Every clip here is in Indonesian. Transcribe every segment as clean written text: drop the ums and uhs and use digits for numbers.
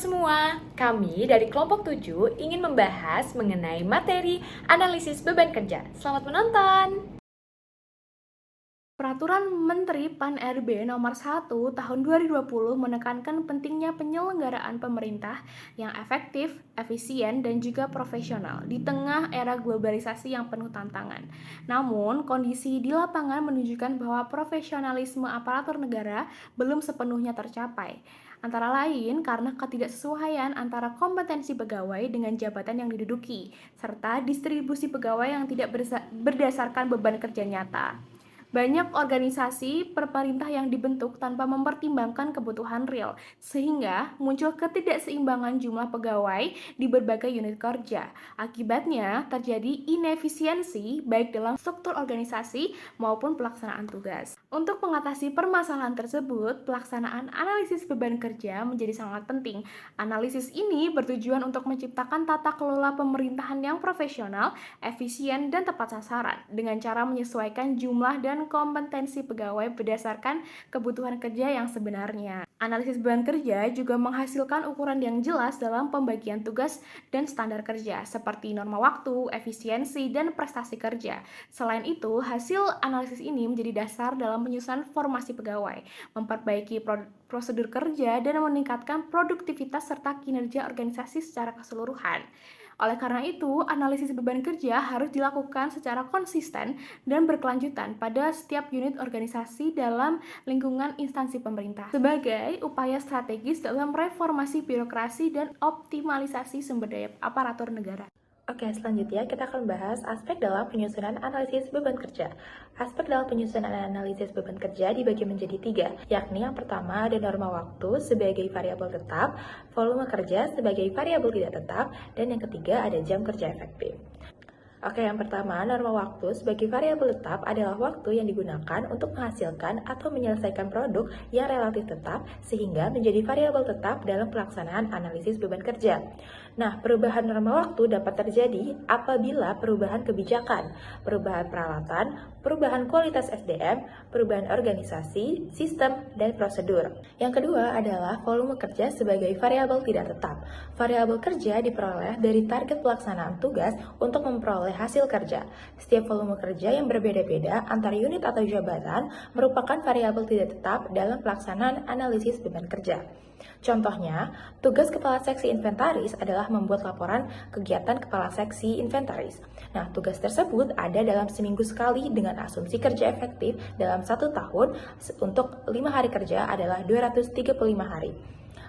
semua, kami dari kelompok 7 ingin membahas mengenai materi analisis beban kerja. Selamat menonton! Peraturan Menteri Pan-RB Nomor 1 Tahun 2020 menekankan pentingnya penyelenggaraan pemerintah yang efektif, efisien, dan juga profesional di tengah era globalisasi yang penuh tantangan. Namun, kondisi di lapangan menunjukkan bahwa profesionalisme aparatur negara belum sepenuhnya tercapai. Antara lain karena ketidaksesuaian antara kompetensi pegawai dengan jabatan yang diduduki, serta distribusi pegawai yang tidak berdasarkan beban kerja nyata. Banyak organisasi pemerintah yang dibentuk tanpa mempertimbangkan kebutuhan real, sehingga muncul ketidakseimbangan jumlah pegawai di berbagai unit kerja. Akibatnya, terjadi inefisiensi baik dalam struktur organisasi maupun pelaksanaan tugas. Untuk mengatasi permasalahan tersebut, pelaksanaan analisis beban kerja menjadi sangat penting. Analisis ini bertujuan untuk menciptakan tata kelola pemerintahan yang profesional, efisien, dan tepat sasaran dengan cara menyesuaikan jumlah dan kompetensi pegawai berdasarkan kebutuhan kerja yang sebenarnya. Analisis beban kerja juga menghasilkan ukuran yang jelas dalam pembagian tugas dan standar kerja, seperti norma waktu, efisiensi, dan prestasi kerja. Selain itu, hasil analisis ini menjadi dasar dalam penyusunan formasi pegawai, memperbaiki prosedur kerja, dan meningkatkan produktivitas serta kinerja organisasi secara keseluruhan. Oleh karena itu, analisis beban kerja harus dilakukan secara konsisten dan berkelanjutan pada setiap unit organisasi dalam lingkungan instansi pemerintah, sebagai upaya strategis dalam reformasi birokrasi dan optimalisasi sumber daya aparatur negara. Oke, selanjutnya kita akan bahas aspek dalam penyusunan analisis beban kerja. Aspek dalam penyusunan analisis beban kerja dibagi menjadi 3, yakni yang pertama ada norma waktu sebagai variabel tetap, volume kerja sebagai variabel tidak tetap, dan yang ketiga ada jam kerja efektif. Oke, yang pertama, norma waktu sebagai variabel tetap adalah waktu yang digunakan untuk menghasilkan atau menyelesaikan produk yang relatif tetap sehingga menjadi variabel tetap dalam pelaksanaan analisis beban kerja. Nah, perubahan norma waktu dapat terjadi apabila perubahan kebijakan, perubahan peralatan, perubahan kualitas SDM, perubahan organisasi, sistem, dan prosedur. Yang kedua adalah volume kerja sebagai variabel tidak tetap. Variabel kerja diperoleh dari target pelaksanaan tugas untuk memperoleh hasil kerja. Setiap volume kerja yang berbeda-beda antar unit atau jabatan merupakan variabel tidak tetap dalam pelaksanaan analisis beban kerja. Contohnya, tugas kepala seksi inventaris adalah membuat laporan kegiatan kepala seksi inventaris. Nah, tugas tersebut ada dalam seminggu sekali dengan asumsi kerja efektif dalam 1 tahun untuk 5 hari kerja adalah 235 hari.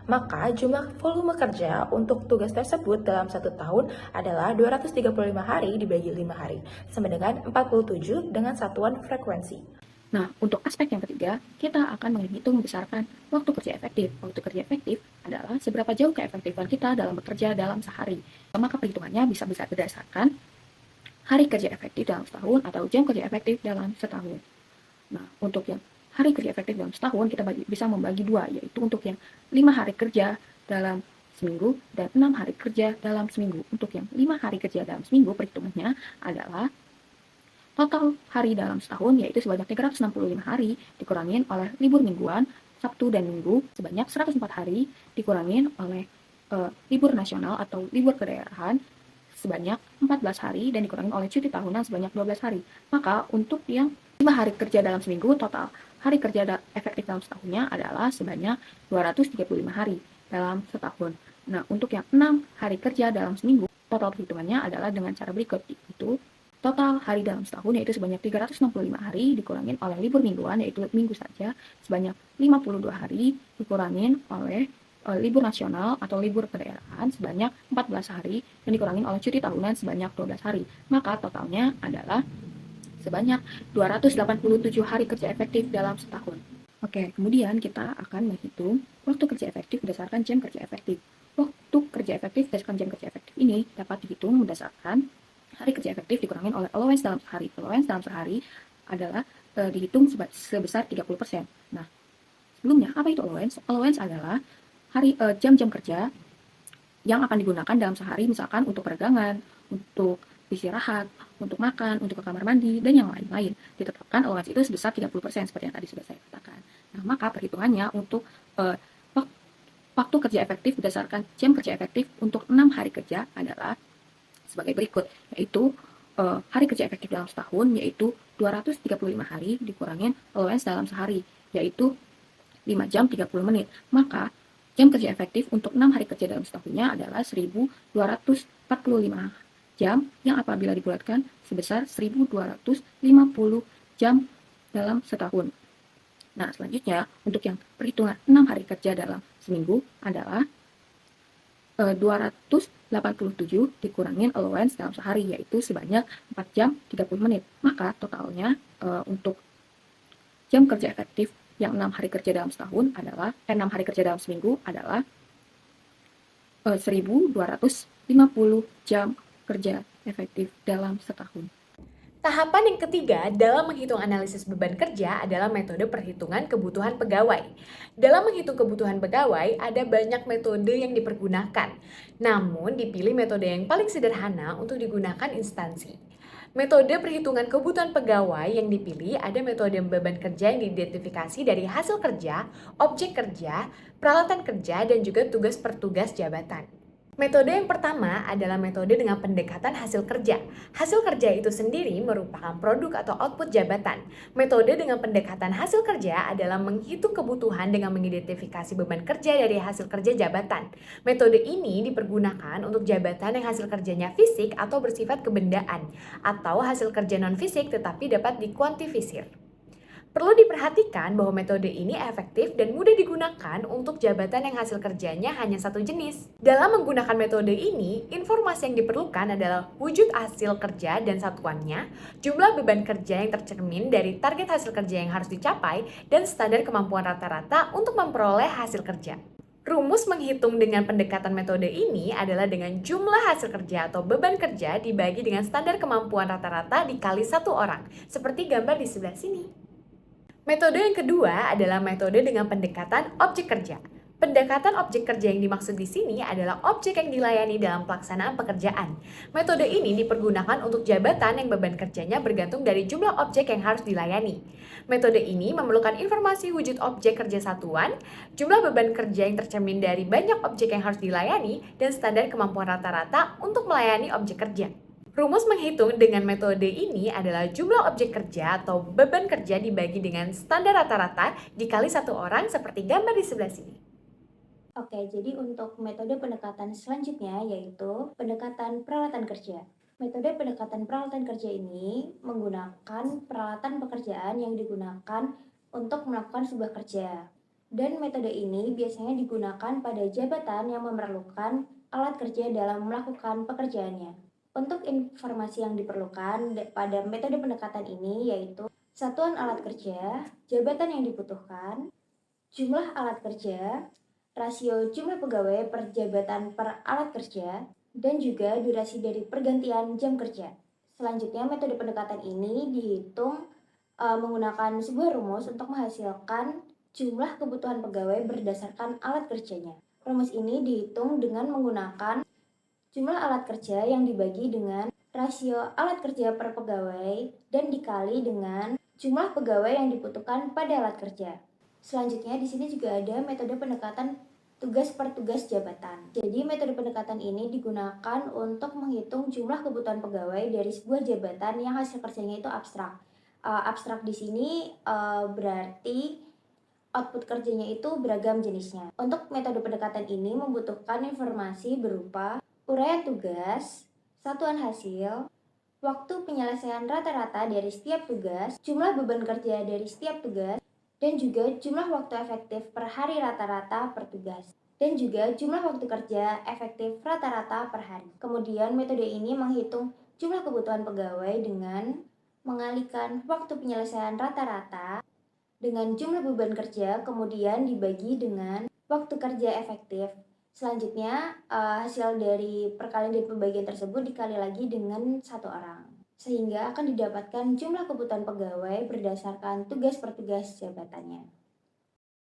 Maka jumlah volume kerja untuk tugas tersebut dalam 1 tahun adalah 235 hari dibagi 5 hari, sama dengan 47 dengan satuan frekuensi. Nah, untuk aspek yang ketiga, kita akan menghitung berdasarkan waktu kerja efektif. Waktu kerja efektif adalah seberapa jauh keefektifan kita dalam bekerja dalam sehari. Maka perhitungannya bisa berdasarkan hari kerja efektif dalam setahun atau jam kerja efektif dalam setahun. Nah, untuk yang hari kerja efektif dalam setahun, kita bisa membagi 2, yaitu untuk yang 5 hari kerja dalam seminggu dan 6 hari kerja dalam seminggu. Untuk yang 5 hari kerja dalam seminggu, perhitungannya adalah total hari dalam setahun yaitu sebanyak 365 hari dikurangin oleh libur mingguan, Sabtu dan Minggu sebanyak 104 hari dikurangin oleh libur nasional atau libur kedaerahan sebanyak 14 hari dan dikurangin oleh cuti tahunan sebanyak 12 hari. Maka untuk yang 5 hari kerja dalam seminggu, total hari kerja efektif dalam setahunnya adalah sebanyak 235 hari dalam setahun. Nah, untuk yang 6 hari kerja dalam seminggu, total perhitungannya adalah dengan cara berikut, yaitu total hari dalam setahun yaitu sebanyak 365 hari dikurangin oleh libur mingguan yaitu minggu saja sebanyak 52 hari dikurangin oleh libur nasional atau libur kedaerahan sebanyak 14 hari dan dikurangin oleh cuti tahunan sebanyak 12 hari. Maka totalnya adalah sebanyak 287 hari kerja efektif dalam setahun. Oke, kemudian kita akan menghitung waktu kerja efektif berdasarkan jam kerja efektif. Waktu kerja efektif berdasarkan jam kerja efektif ini dapat dihitung berdasarkan hari kerja efektif dikurangin oleh allowance dalam sehari. Allowance dalam sehari adalah dihitung sebesar 30%. Nah, sebelumnya apa itu allowance? Allowance adalah jam-jam kerja yang akan digunakan dalam sehari, misalkan untuk peregangan, untuk istirahat, untuk makan, untuk ke kamar mandi, dan yang lain-lain. Ditetapkan allowance itu sebesar 30% seperti yang tadi sudah saya katakan. Nah, maka perhitungannya untuk Waktu kerja efektif berdasarkan jam kerja efektif untuk 6 hari kerja adalah sebagai berikut, yaitu hari kerja efektif dalam setahun yaitu 235 hari dikurangin allowance dalam sehari, yaitu 5 jam 30 menit. Maka jam kerja efektif untuk 6 hari kerja dalam setahunnya adalah 1245 jam yang apabila dibulatkan sebesar 1250 jam dalam setahun. Nah, selanjutnya untuk yang perhitungan 6 hari kerja dalam seminggu adalah 287 dikurangin allowance dalam sehari, yaitu sebanyak 4 jam 30 menit. Maka totalnya untuk jam kerja efektif yang 6 hari kerja dalam setahun adalah 6 hari kerja dalam seminggu adalah 1250 jam kerja efektif dalam setahun. Tahapan yang ketiga dalam menghitung analisis beban kerja adalah metode perhitungan kebutuhan pegawai. Dalam menghitung kebutuhan pegawai, ada banyak metode yang dipergunakan. Namun, dipilih metode yang paling sederhana untuk digunakan instansi. Metode perhitungan kebutuhan pegawai yang dipilih ada metode beban kerja yang diidentifikasi dari hasil kerja, objek kerja, peralatan kerja, dan juga tugas per tugas jabatan. Metode yang pertama adalah metode dengan pendekatan hasil kerja. Hasil kerja itu sendiri merupakan produk atau output jabatan. Metode dengan pendekatan hasil kerja adalah menghitung kebutuhan dengan mengidentifikasi beban kerja dari hasil kerja jabatan. Metode ini dipergunakan untuk jabatan yang hasil kerjanya fisik atau bersifat kebendaan, atau hasil kerja non-fisik tetapi dapat dikuantifisir. Perlu diperhatikan bahwa metode ini efektif dan mudah digunakan untuk jabatan yang hasil kerjanya hanya satu jenis. Dalam menggunakan metode ini, informasi yang diperlukan adalah wujud hasil kerja dan satuannya, jumlah beban kerja yang tercermin dari target hasil kerja yang harus dicapai, dan standar kemampuan rata-rata untuk memperoleh hasil kerja. Rumus menghitung dengan pendekatan metode ini adalah dengan jumlah hasil kerja atau beban kerja dibagi dengan standar kemampuan rata-rata dikali satu orang, seperti gambar di sebelah sini. Metode yang kedua adalah metode dengan pendekatan objek kerja. Pendekatan objek kerja yang dimaksud di sini adalah objek yang dilayani dalam pelaksanaan pekerjaan. Metode ini dipergunakan untuk jabatan yang beban kerjanya bergantung dari jumlah objek yang harus dilayani. Metode ini memerlukan informasi wujud objek kerja satuan, jumlah beban kerja yang tercermin dari banyak objek yang harus dilayani, dan standar kemampuan rata-rata untuk melayani objek kerja. Rumus menghitung dengan metode ini adalah jumlah objek kerja atau beban kerja dibagi dengan standar rata-rata dikali satu orang seperti gambar di sebelah sini. Oke, jadi untuk metode pendekatan selanjutnya yaitu pendekatan peralatan kerja. Metode pendekatan peralatan kerja ini menggunakan peralatan pekerjaan yang digunakan untuk melakukan sebuah kerja. Dan metode ini biasanya digunakan pada jabatan yang memerlukan alat kerja dalam melakukan pekerjaannya. Untuk informasi yang diperlukan pada metode pendekatan ini yaitu satuan alat kerja, jabatan yang dibutuhkan, jumlah alat kerja, rasio jumlah pegawai per jabatan per alat kerja, dan juga durasi dari pergantian jam kerja. Selanjutnya, metode pendekatan ini dihitung menggunakan sebuah rumus untuk menghasilkan jumlah kebutuhan pegawai berdasarkan alat kerjanya. Rumus ini dihitung dengan menggunakan jumlah alat kerja yang dibagi dengan rasio alat kerja per pegawai dan dikali dengan jumlah pegawai yang dibutuhkan pada alat kerja. Selanjutnya di sini juga ada metode pendekatan tugas per tugas jabatan. Jadi metode pendekatan ini digunakan untuk menghitung jumlah kebutuhan pegawai dari sebuah jabatan yang hasil kerjanya itu abstrak. Abstrak di sini berarti output kerjanya itu beragam jenisnya. Untuk metode pendekatan ini membutuhkan informasi berupa uraian tugas, satuan hasil, waktu penyelesaian rata-rata dari setiap tugas, jumlah beban kerja dari setiap tugas, dan juga jumlah waktu efektif per hari rata-rata per tugas, dan juga jumlah waktu kerja efektif rata-rata per hari. Kemudian metode ini menghitung jumlah kebutuhan pegawai dengan mengalihkan waktu penyelesaian rata-rata dengan jumlah beban kerja, kemudian dibagi dengan waktu kerja efektif. Selanjutnya, hasil dari perkalian dan pembagian tersebut dikali lagi dengan satu orang. Sehingga akan didapatkan jumlah kebutuhan pegawai berdasarkan tugas per tugas jabatannya.